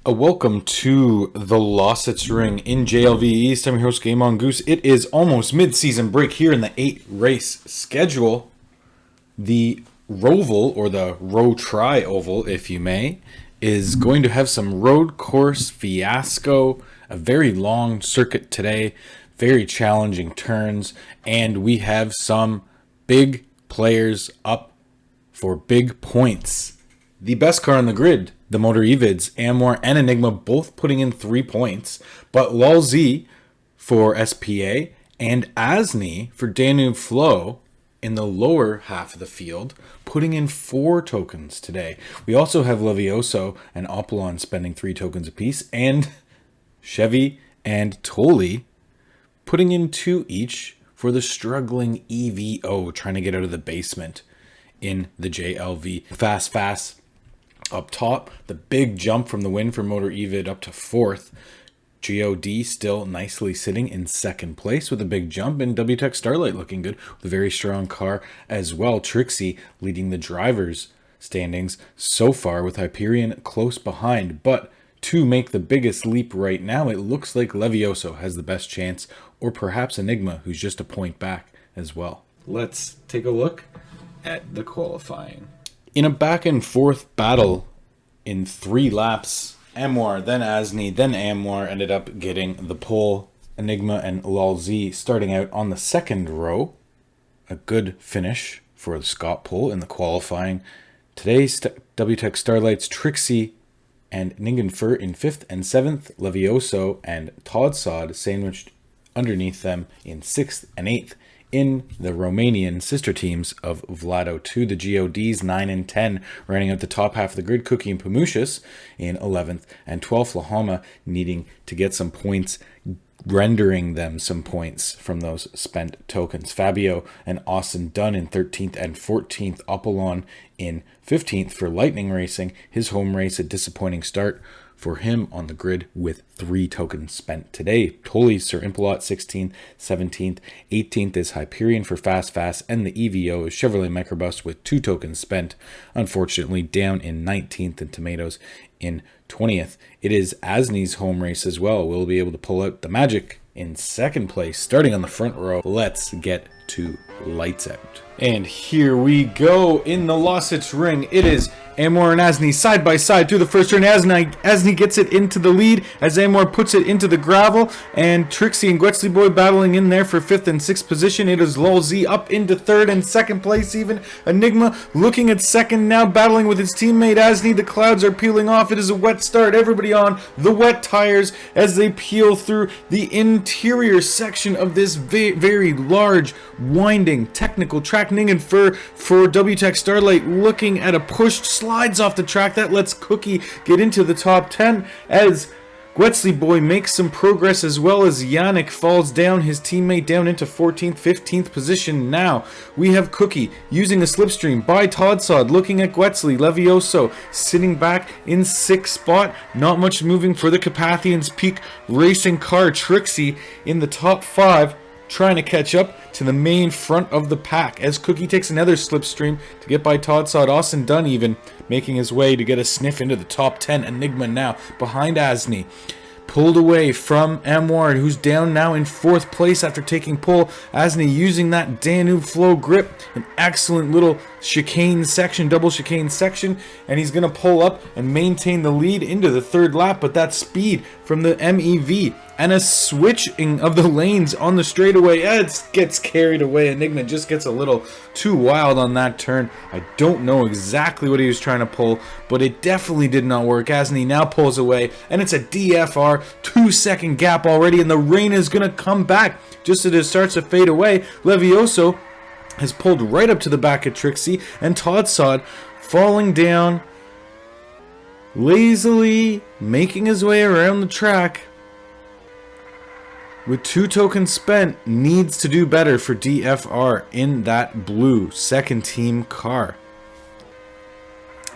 Welcome to the Lossets Ring in JLV East. I'm your host, Game On Goose. It is almost mid-season break here in the 8-race schedule. The Roval, or the Row Tri-Oval, if you may, is going to have some road course fiasco, a very long circuit today, very challenging turns, and we have some big players up for big points. The best car on the grid, the Motor Evids, Amor and Enigma, both putting in 3 points, but LZ for SPA and Asni for Danube Flow in the lower half of the field, putting in 4 tokens today. We also have Levioso and Apollon spending 3 tokens apiece, and Chevy and Toli putting in 2 each for the struggling EVO trying to get out of the basement in the JLV. Fast up top, the big jump from the win for Motor Evid up to 4th. GOD still nicely sitting in 2nd place with a big jump, and WTEC Starlight looking good with a very strong car as well. Trixie leading the drivers' standings so far with Hyperion close behind, but to make the biggest leap right now, it looks like Levioso has the best chance, or perhaps Enigma, who's just a point back as well. Let's take a look at the qualifying. In a back and forth battle in 3 laps, Amor, then Asni, then Amor ended up getting the pole. Enigma and LZ starting out on the 2nd row. A good finish for the Scott pole in the qualifying. Today's WTEC Starlight's Trixie and Ningenfer in 5th and 7th. Levioso and Todd Sod sandwiched underneath them in 6th and 8th. In the Romanian sister teams of Vlado 2, the GODs 9 and 10 running out the top half of the grid. Cookie and Pamushis in 11th and 12th. Lahoma needing to get some points, rendering them some points from those spent tokens. Fabio and Austin Dunn in 13th and 14th. Apollon in 15th for Lightning Racing. His home race, a disappointing start for him on the grid with 3 tokens spent today. Toli, Sir Impalot, 16th, 17th, 18th is Hyperion for Fast, and the EVO is Chevrolet Microbus with 2 tokens spent. Unfortunately, down in 19th, and Tomatoes in 20th. It is Asni's home race as well. We'll be able to pull out the Magic in 2nd place, starting on the front row. Let's get to lights out. And here we go in the Lossets Ring. It is Amor and Asni side by side through the first turn. Asni gets it into the lead as Amor puts it into the gravel, and Trixie and Gwetsley Boy battling in there for 5th and 6th position. It is LZ up into 3rd and 2nd place even. Enigma looking at 2nd now, battling with his teammate Asni. The clouds are peeling off. It is a wet start. Everybody on the wet tires as they peel through the interior section of this very large, winding, technical track. Ningenfer for WTEC Starlight looking at a pushed slides off the track. That lets Cookie get into the top 10 as Gwetsley Boy makes some progress, as well as Yannick falls down, his teammate down into 14th, 15th position. Now we have Cookie using a slipstream by Todd Sod, looking at Gwetsley. Levioso sitting back in 6th spot. Not much moving for the Carpathians Peak Racing car. Trixie in the top 5, trying to catch up to the main front of the pack as Cookie takes another slipstream to get by Todd Sod. Austin Dunn even making his way to get a sniff into the top 10. Enigma now behind Asni, pulled away from Amor, who's down now in 4th place after taking pole. Asni using that Danube Flow grip, an excellent little chicane section, double chicane section, and he's going to pull up and maintain the lead into the 3rd lap. But that speed from the MEV and a switching of the lanes on the straightaway, it gets carried away. Enigma just gets a little too wild on that turn. I don't know exactly what he was trying to pull, but it definitely did not work. Asni now pulls away, and it's a DFR, 2-second gap already, and the rain is going to come back just as it starts to fade away. Levioso has pulled right up to the back of Trixie, and Todd Sod falling down, lazily making his way around the track with 2 tokens spent. Needs to do better for DFR in that blue 2nd team car.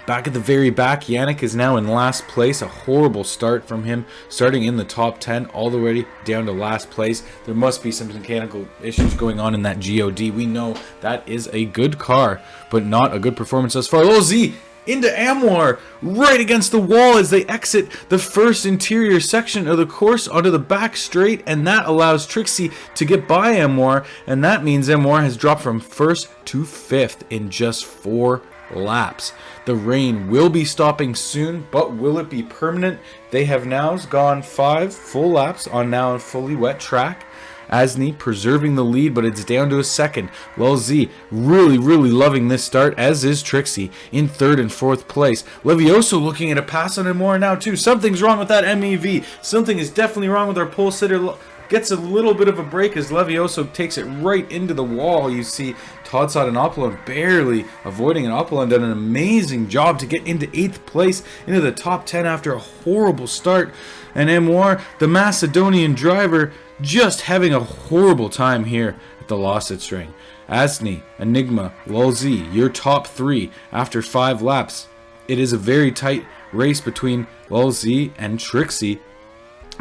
Back at the very back, Yannick is now in last place. A horrible start from him, starting in the top 10 all the way down to last place. There must be some mechanical issues going on in that GOD. We know that is a good car, but not a good performance thus far. LZ into Amwar, right against the wall as they exit the first interior section of the course onto the back straight, and that allows Trixie to get by Amwar, and that means Amwar has dropped from first to fifth in just 4 laps. The rain will be stopping soon, but will it be permanent? They have now gone 5 full laps on now a fully wet track. Asni preserving the lead, but it's down to a second. Lil Z really loving this start, as is Trixie in 3rd and 4th place. Levioso looking at a pass on him more now too. Something's wrong with that MEV. Something is definitely wrong with our pole sitter. Gets a little bit of a break as Levioso takes it right into the wall. You see Todsod and Opalon barely avoiding, and Opalon done an amazing job to get into 8th place, into the top 10 after a horrible start. And Amwar, the Macedonian driver, just having a horrible time here at the Losset's Ring. Asni, Enigma, Lul Z, your top 3 after 5 laps. It is a very tight race between Lul Z and Trixie,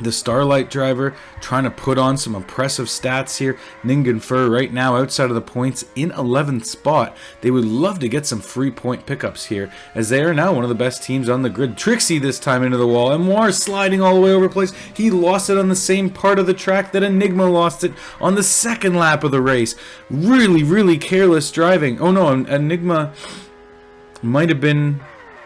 the Starlight driver, trying to put on some impressive stats here. Ninganfur right now outside of the points in 11th spot. They would love to get some free point pickups here, as they are now one of the best teams on the grid. Trixie this time into the wall, and Moore sliding all the way over the place. He lost it on the same part of the track that Enigma lost it on the 2nd lap of the race. Really careless driving. Oh no, Enigma might have been,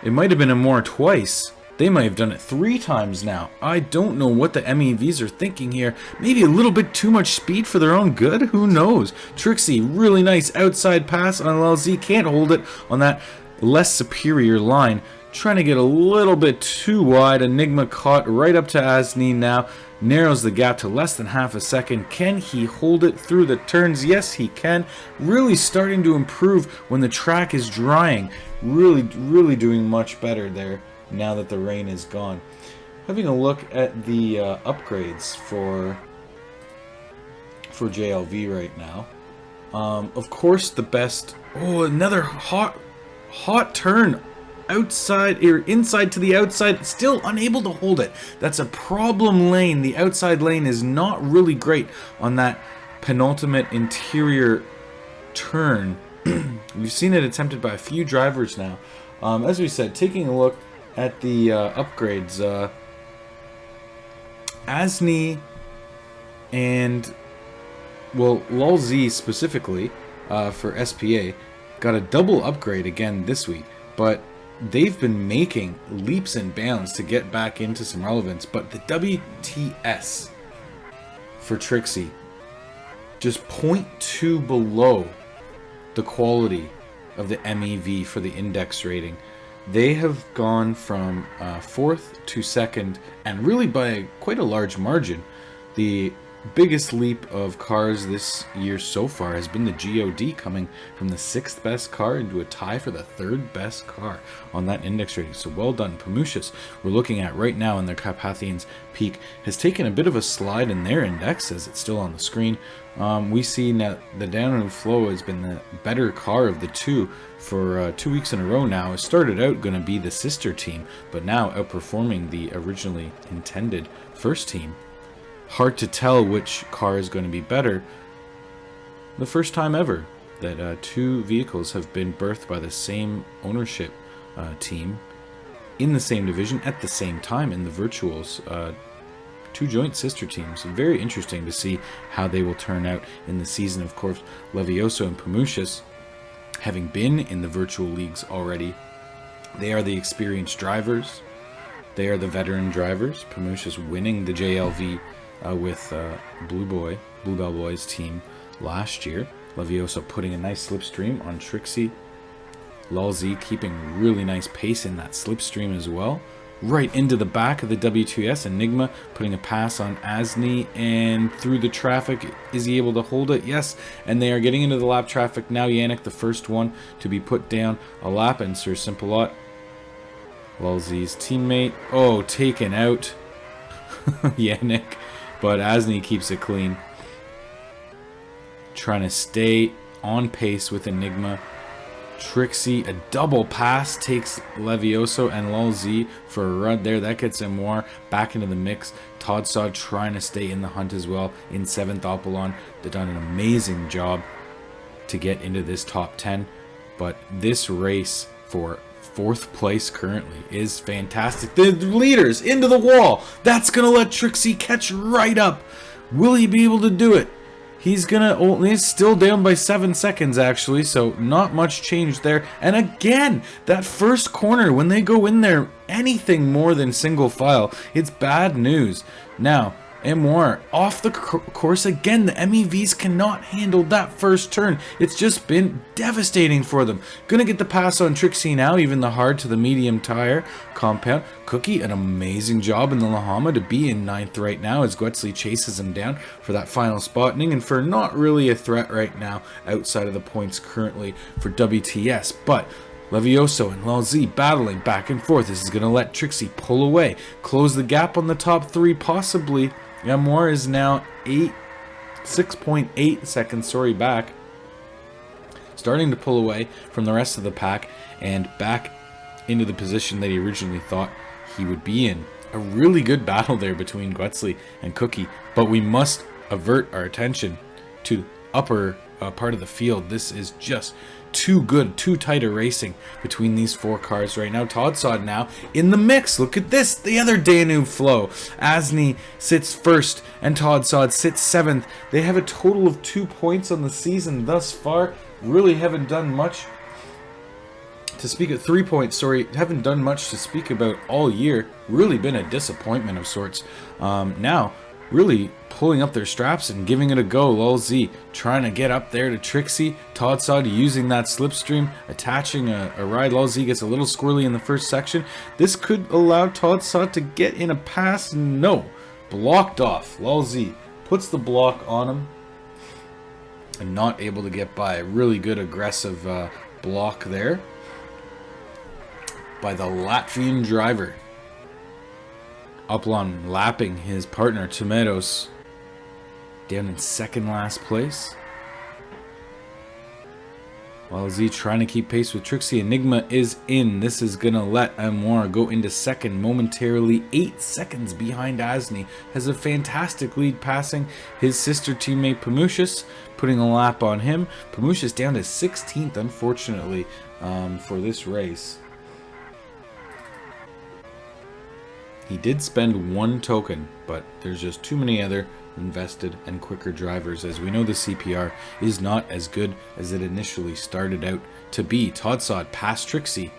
it might have been a Moore twice. They might have done it 3 times now. I don't know what the MEVs are thinking here. Maybe a little bit too much speed for their own good? Who knows? Trixie, really nice outside pass on LZ. Can't hold it on that less superior line. Trying to get a little bit too wide. Enigma caught right up to Asni now. Narrows the gap to less than half a second. Can he hold it through the turns? Yes, he can. Really starting to improve when the track is drying. Really doing much better there now that the rain is gone. Having a look at the upgrades for JLV right now. Of course, the best. Oh, another hot turn outside or inside to the outside. Still unable to hold it. That's a problem lane. The outside lane is not really great on that penultimate interior turn. We've seen it attempted by a few drivers now. As we said, taking a look at the upgrades, Asni and, well, Lul Z specifically for SPA got a double upgrade again this week, but they've been making leaps and bounds to get back into some relevance. But the WTS for Trixie, just 0.2 below the quality of the MEV for the index rating. They have gone from 4th to 2nd, and really by quite a large margin. The biggest leap of cars this year so far has been the GOD, coming from the 6th best car into a tie for the 3rd best car on that index rating. So well done. Pamushas, we're looking at right now in their Carpathians Peak, has taken a bit of a slide in their index, as it's still on the screen. We see now the Downhill Flow has been the better car of the two for 2 weeks in a row now. It started out going to be the sister team, but now outperforming the originally intended first team. Hard to tell which car is going to be better. The first time ever that 2 vehicles have been birthed by the same ownership team in the same division at the same time in the virtuals. 2 joint sister teams. Very interesting to see how they will turn out in the season. Of course, Levioso and Pamushas, having been in the virtual leagues already, they are the experienced drivers. They are the veteran drivers. Pamushas winning the JLV with Blue Bell Boys team last year. Levioso putting a nice slipstream on Trixie. Lul Z keeping really nice pace in that slipstream as well. Right into the back of the W2S. Enigma putting a pass on Asni, and through the traffic, is he able to hold it? Yes, and they are getting into the lap traffic now. Yannick, the first one to be put down a lap, and Sir Simpalot, Lul Z's teammate, taken out. Yannick, but Asni keeps it clean. Trying to stay on pace with Enigma. Trixie, a double pass, takes Levioso and Lul Z for a run there. That gets him more back into the mix. Todsod trying to stay in the hunt as well. In 7th, Opalon, they've done an amazing job to get into this top 10. But this race for 4th place currently is fantastic. The leaders into the wall. That's going to let Trixie catch right up. Will he be able to do it? He's still down by 7 seconds actually, so not much change there. And again, that first corner, when they go in there, anything more than single file, it's bad news. Now, Amoir off the course again. The MEVs cannot handle that first turn. It's just been devastating for them. Gonna get the pass on Trixie now, even the hard to the medium tire compound. Cookie, an amazing job in the Lahama to be in 9th right now as Gwetzley chases him down for that final spotting and for not really a threat right now outside of the points currently for WTS. But Levioso and LZ battling back and forth. This is going to let Trixie pull away, close the gap on the top 3 possibly. Amoir is now 6.8 seconds back, starting to pull away from the rest of the pack and back into the position that he originally thought he would be in. A really good battle there between Gwetzley and Cookie, but we must avert our attention to the upper part of the field. This is just too good, too tight a racing between these 4 cars right now. Todsod now in the mix. Look at this, the other Danube flow. Asni sits 1st and Todsod sits 7th. They have a total of 2 points on the season thus far. Really haven't done much to speak of. 3 points, sorry. Haven't done much to speak about all year. Really been a disappointment of sorts. Now, really pulling up their straps and giving it a go. LZ trying to get up there to Trixie. Todsod using that slipstream, attaching a ride. LZ gets a little squirrely in the first section. This could allow Todsod to get in a pass. No. Blocked off. LZ puts the block on him and not able to get by. A really good aggressive block there by the Latvian driver. Uplon lapping his partner Tomeros down in 2nd last place. While Z trying to keep pace with Trixie. Enigma is in. This is going to let Amoir go into 2nd momentarily. 8 seconds behind Asni. Has a fantastic lead passing his sister teammate Pamushis, putting a lap on him. Pamushis down to 16th unfortunately for this race. He did spend 1 token, but there's just too many other invested and quicker drivers. As we know, the CPR is not as good as it initially started out to be. Todsod past Trixie.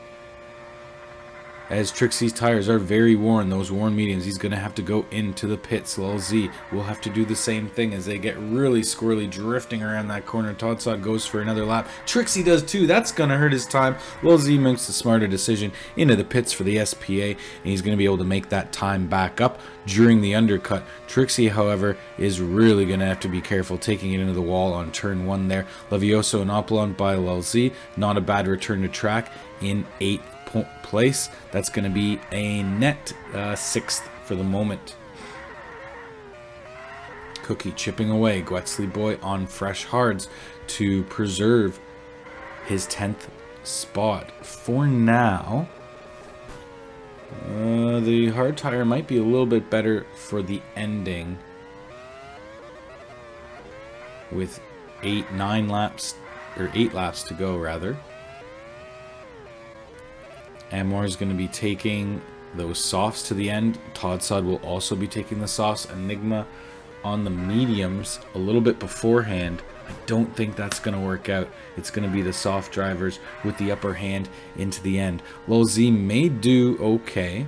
As Trixie's tires are very worn, those worn mediums, he's going to have to go into the pits. LZ will have to do the same thing as they get really squirrely drifting around that corner. Todsod goes for another lap. Trixie does too. That's going to hurt his time. LZ makes the smarter decision into the pits for the SPA, and he's going to be able to make that time back up during the undercut. Trixie, however, is really going to have to be careful taking it into the wall on turn 1 there. Levioso and Oplon by LZ. Not a bad return to track in 8th place. That's going to be a net 6th for the moment. Cookie chipping away. Gwetzley boy on fresh hards to preserve his 10th spot. For now, the hard tire might be a little bit better for the ending with 8 laps to go rather. Amoir is going to be taking those softs to the end. Todsod will also be taking the softs. Enigma on the mediums a little bit beforehand. I don't think that's going to work out. It's going to be the soft drivers with the upper hand into the end. Lil Z may do okay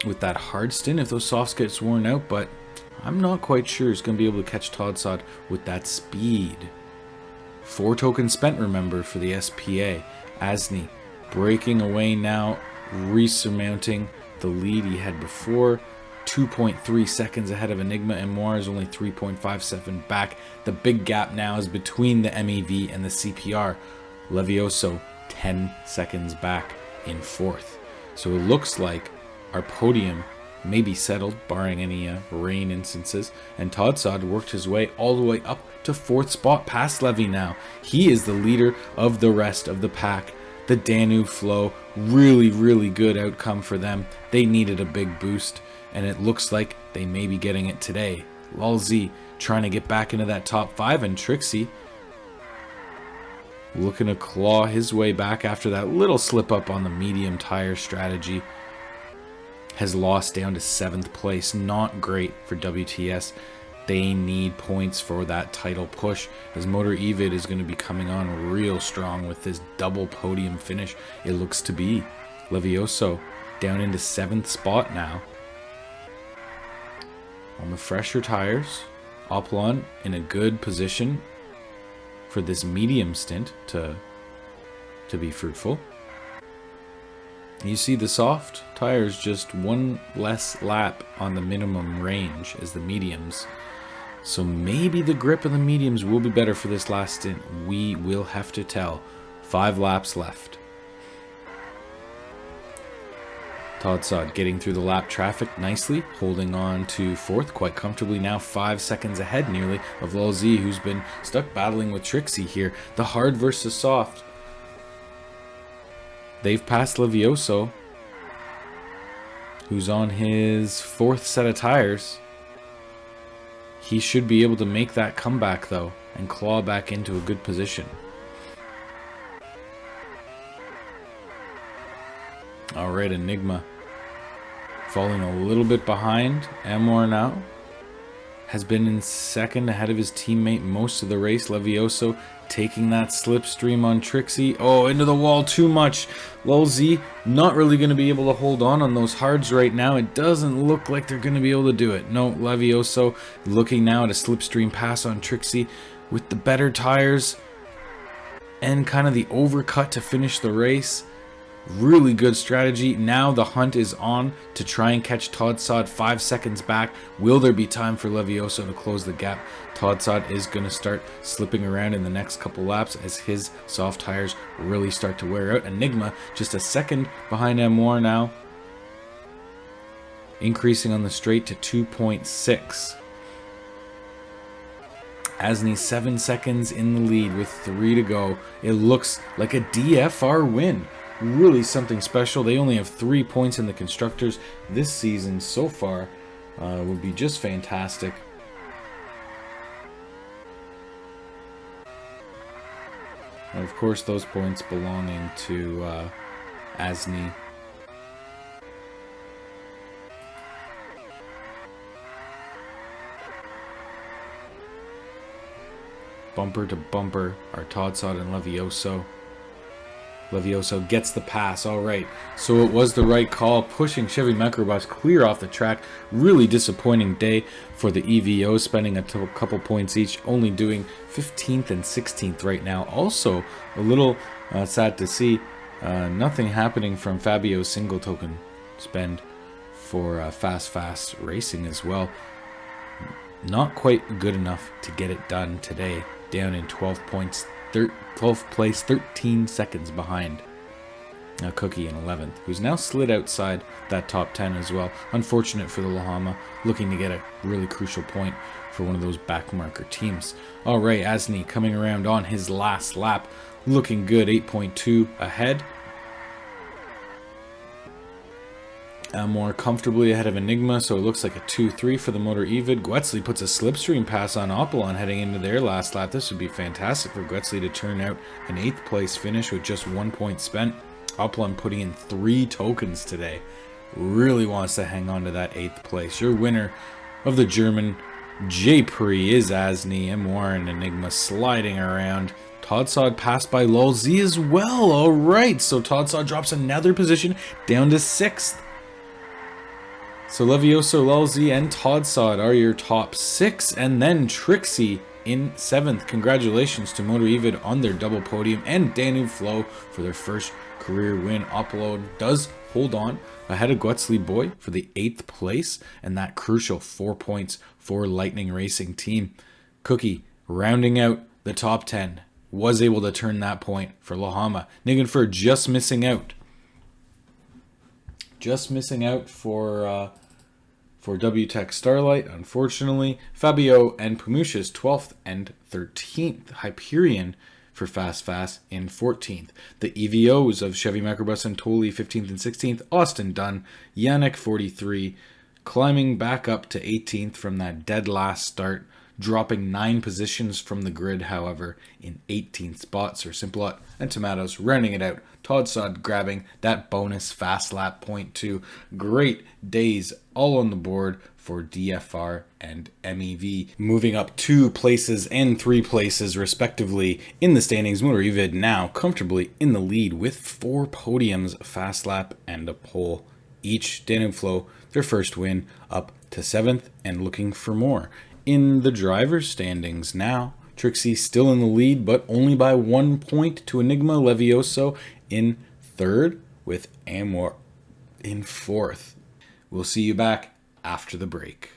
with that hard stint if those softs gets worn out, but I'm not quite sure he's going to be able to catch Todsod with that speed. 4 tokens spent, remember, for the SPA. Asni breaking away now, resurmounting the lead he had before. 2.3 seconds ahead of Enigma, and Moir is only 3.57 back. The big gap now is between the MEV and the CPR. Levioso 10 seconds back in 4th. So it looks like our podium may be settled, barring any rain instances. And Todsod worked his way all the way up to 4th spot, past Levy now. He is the leader of the rest of the pack. The Danube flow, really, really good outcome for them. They needed a big boost, and it looks like they may be getting it today. LZ trying to get back into that top 5, and Trixie looking to claw his way back after that little slip up on the medium tire strategy. Has lost down to 7th place. Not great for WTS. They need points for that title push, as Motor Evid is going to be coming on real strong with this double podium finish. It looks to be Levioso down into 7th spot now. On the fresher tires, Opelon in a good position for this medium stint to be fruitful. You see the soft tires just one less lap on the minimum range as the mediums. So maybe the grip of the mediums will be better for this last stint. We will have to tell. 5 laps left. Todd Sod getting through the lap traffic nicely, holding on to 4th quite comfortably, now 5 seconds ahead nearly of Lul Z, who's been stuck battling with Trixie here. The hard versus soft. They've passed Levioso, who's on his 4th set of tires. He should be able to make that comeback though and claw back into a good position. Alright, Enigma falling a little bit behind. Amor now has been in 2nd ahead of his teammate most of the race. Levioso taking that slipstream on Trixie. Oh, into the wall too much. Lul Z not really going to be able to hold on those hards right now. It doesn't look like they're going to be able to do it. No, Levioso looking now at a slipstream pass on Trixie with the better tires and kind of the overcut to finish the race. Really good strategy. Now the hunt is on to try and catch Todd Sod 5 seconds back. Will there be time for Levioso to close the gap? Todd Sod is going to start slipping around in the next couple laps as his soft tires really start to wear out. Enigma just a second behind M1 now, increasing on the straight to 2.6. Asni 7 seconds in the lead with 3 to go. It looks like a DFR win. Really something special. They only have 3 points in the Constructors this season so far. Would be just fantastic. And of course, those points belonging to Asni. Bumper to bumper are Todd Sod and Levioso. Levioso gets the pass. All right, so it was the right call, pushing Chevy Microbus clear off the track. Really disappointing day for the EVO, spending a couple points each, only doing 15th and 16th right now. Also, a little sad to see nothing happening from Fabio's single token spend for Fast Racing as well. Not quite good enough to get it done today. Down in 12 points. 12th place, 13 seconds behind Cookie in 11th, who's now slid outside that top 10 as well. Unfortunate for the Lahama, looking to get a really crucial point for one of those backmarker teams. Alright, Asni coming around on his last lap, looking good, 8.2 ahead. More comfortably ahead of Enigma, so it looks like a 2-3 for the Motor Evid. Guetzli puts a slipstream pass on Opelon heading into their last lap. This would be fantastic for Guetzli to turn out an 8th place finish with just 1 point spent. Opelon putting in 3 tokens today. Really wants to hang on to that 8th place. Your winner of the German J-Prix is Asni. M1 and Enigma sliding around. Todd Sod passed by Lul Z as well. Alright, so Todd Sod drops another position down to 6th. So Levioso, Lul Z, and Todd Sod are your top 6, and then Trixie in 7th. Congratulations to Motor Evid on their double podium, and Danube Flow for their first career win. Opelon does hold on ahead of Guetzli Boy for the 8th place, and that crucial 4 points for Lightning Racing Team. Cookie rounding out the top 10, was able to turn that point for Lahama. Niganfur just missing out. Just missing out for WTech Starlight, unfortunately. Fabio and Pamusha's 12th and 13th. Hyperion for Fast in 14th. The EVOs of Chevy Microbus and Toli 15th and 16th. Austin Dunn, Yannick 43, climbing back up to 18th from that dead last start. dropping 9 positions from the grid, however, in 18th spot. Sir Simplot and Tomatoes rounding it out. Todd Sod grabbing that bonus fast lap point too. Great days all on the board for DFR and MEV. Moving up 2 places and 3 places respectively in the standings. Motor Evid now comfortably in the lead with 4 podiums, fast lap, and a pole each. Dan and Flo, their first win, up to 7th and looking for more. In the driver's standings now, Trixie still in the lead, but only by 1 point to Enigma Levioso in 3rd, with Amor in 4th. We'll see you back after the break.